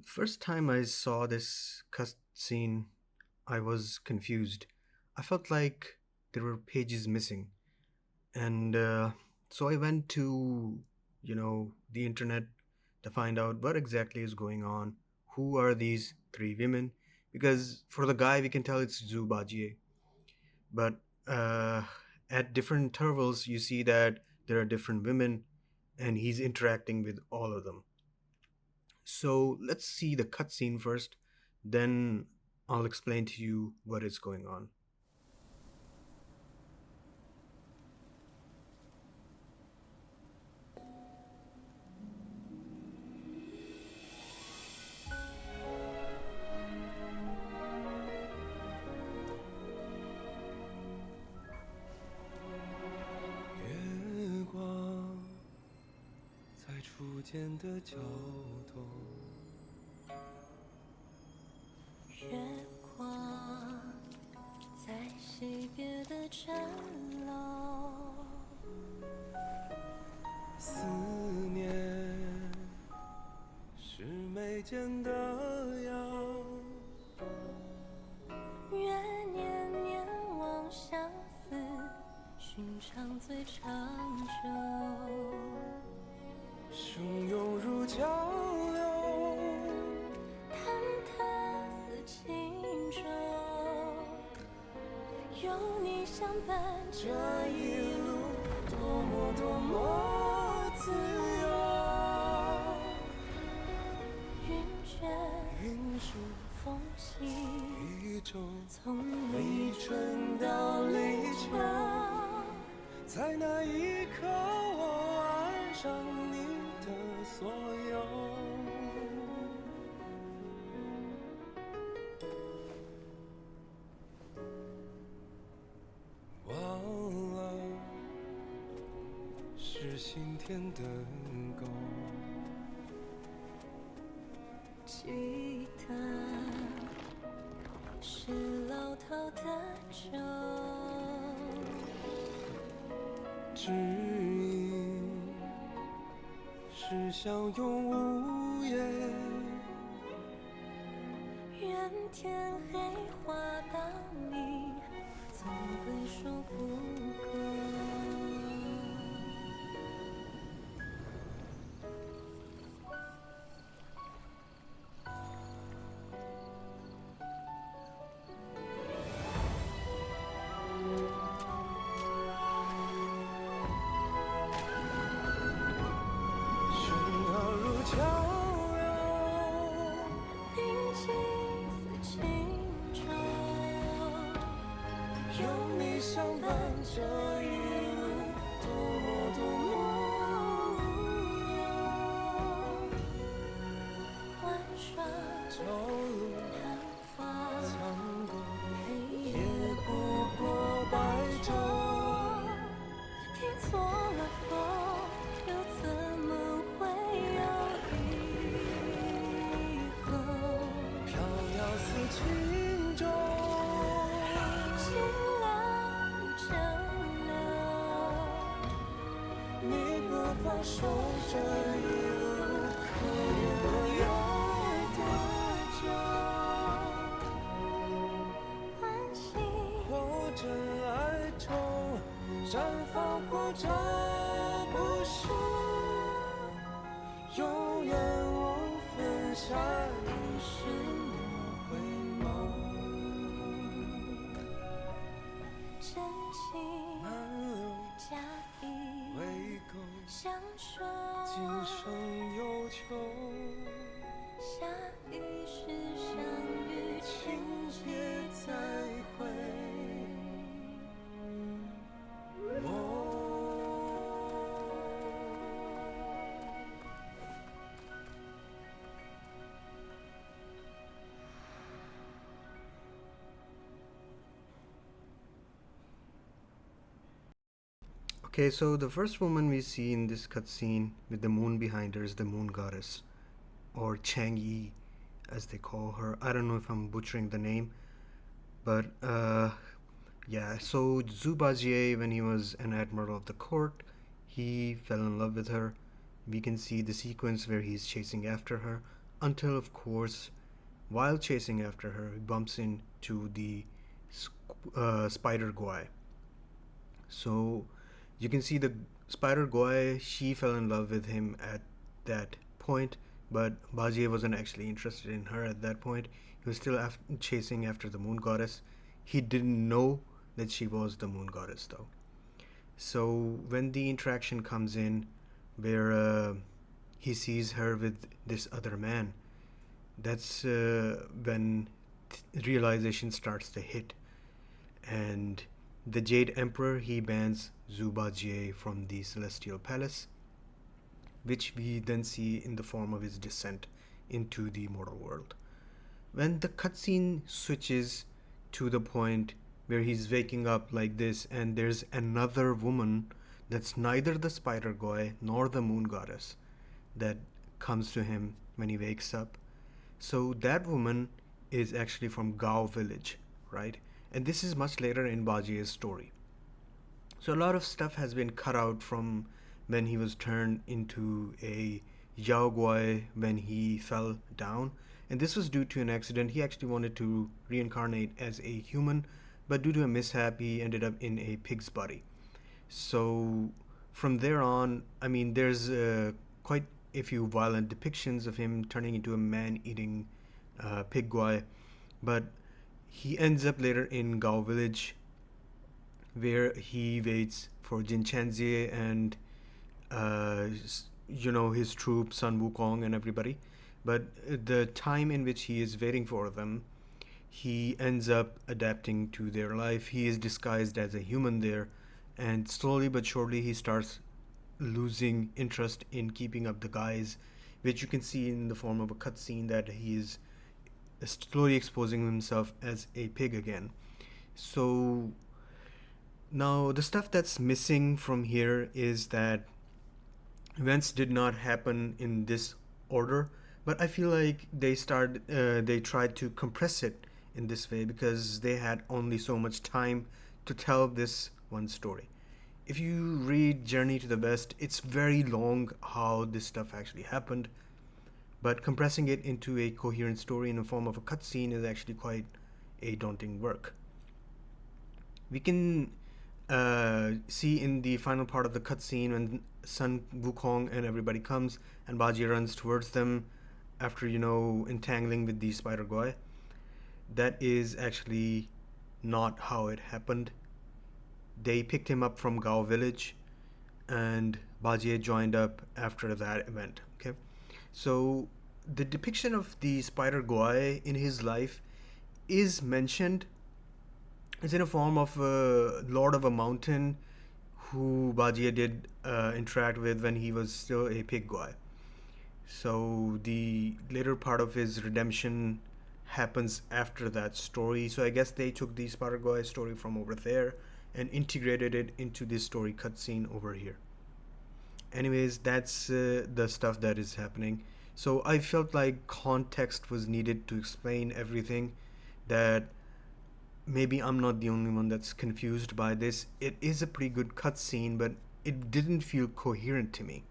First time I saw this cutscene, I was confused. I felt like there were pages missing, and so I went to, the internet to find out what exactly is going on. Who are these three women? Because for the guy, we can tell it's Zhu Bajie, but uh, at different intervals, you see that there are different women, and he's interacting with all of them. So let's see the cutscene first, then I'll explain to you what is going on. 月光在初见的角落，月光在惜别的城楼，思念是眉间的药。愿年年望相思，寻常最长久。汹涌如江流，忐忑似轻舟，有你相伴，这一路多么多么自由。云卷云舒风息，一周，从立春到立秋，在那一刻我爱上你的所有。忘了是心田的沟，记得是老套的酒，知音是相拥无言。愿天黑花当你，总会说不够。喧闹如江流，宁静似轻舟，有你相伴，这一路多么多么无忧。玩耍朝露昙花，苍狗，黑也夜不过白昼。听错了风，又怎么会有以后？飘摇似轻舟，清凉如蒸馏，你不放手，这一路可也有多久？安心或真爱中绽放，或者不是，永远无分下一世莫回眸。真情满流假意未够，相守，今生有求，下一世相遇，请别再会。Okay, so the first woman we see in this cutscene with the moon behind her is the moon goddess, or Chang Yi, as they call her. I don't know if I'm butchering the name, but yeah. So Zhu Bajie, when he was an admiral of the court, he fell in love with her. We can see the sequence where he's chasing after her. until, of course, while chasing after her, he bumps into the Spider Guai. So you can see the Spider Guai, she fell in love with him at that point, but Bajie wasn't actually interested in her at that point. He was still chasing after the moon goddess. He didn't know that she was the moon goddess, though. So when the interaction comes in, where he sees her with this other man, that's when realization starts to hit. And the Jade Emperor, he bans Zhu Bajie from the Celestial Palace, which we then see in the form of his descent into the mortal world. When the cutscene switches to the point where he's waking up like this, and there's another woman that's neither the Spider Guy nor the Moon Goddess that comes to him when he wakes up. So that woman is actually from Gao Village, right? And this is much later in Bajie's story. So a lot of stuff has been cut out from when he was turned into a Yao Guai when he fell down. And this was due to an accident. He actually wanted to reincarnate as a human, but due to a mishap, he ended up in a pig's body. So from there on, I mean, there's quite a few violent depictions of him turning into a man-eating pig guai. But he ends up later in Gao Village, where he waits for Jin Chanzi and his troop, Sun Wukong and everybody. But the time in which he is waiting for them, he ends up adapting to their life. He is disguised as a human there, and slowly but surely he starts losing interest in keeping up the guise, which you can see in the form of a cutscene that he is slowly exposing himself as a pig again. So now the stuff that's missing from here is that events did not happen in this order, but I feel like they tried to compress it in this way because they had only so much time to tell this one story. If you read Journey to the West, it's very long how this stuff actually happened, but compressing it into a coherent story in the form of a cutscene is actually quite a daunting work. We can see in the final part of the cutscene when Sun Wukong and everybody comes and Bajie runs towards them after, entangling with the Spider Guy. That is actually not how it happened. They picked him up from Gao Village and Bajie joined up after that event. Okay, so the depiction of the Spider Guai in his life is mentioned. It's in a form of a Lord of a Mountain who Bajie did interact with when he was still a pig guy. So the later part of his redemption happens after that story. So I guess they took the Spider Guai story from over there and integrated it into this story cutscene over here. Anyways, that's the stuff that is happening. So I felt like context was needed to explain everything. That maybe I'm not the only one that's confused by this. It is a pretty good cutscene, but it didn't feel coherent to me.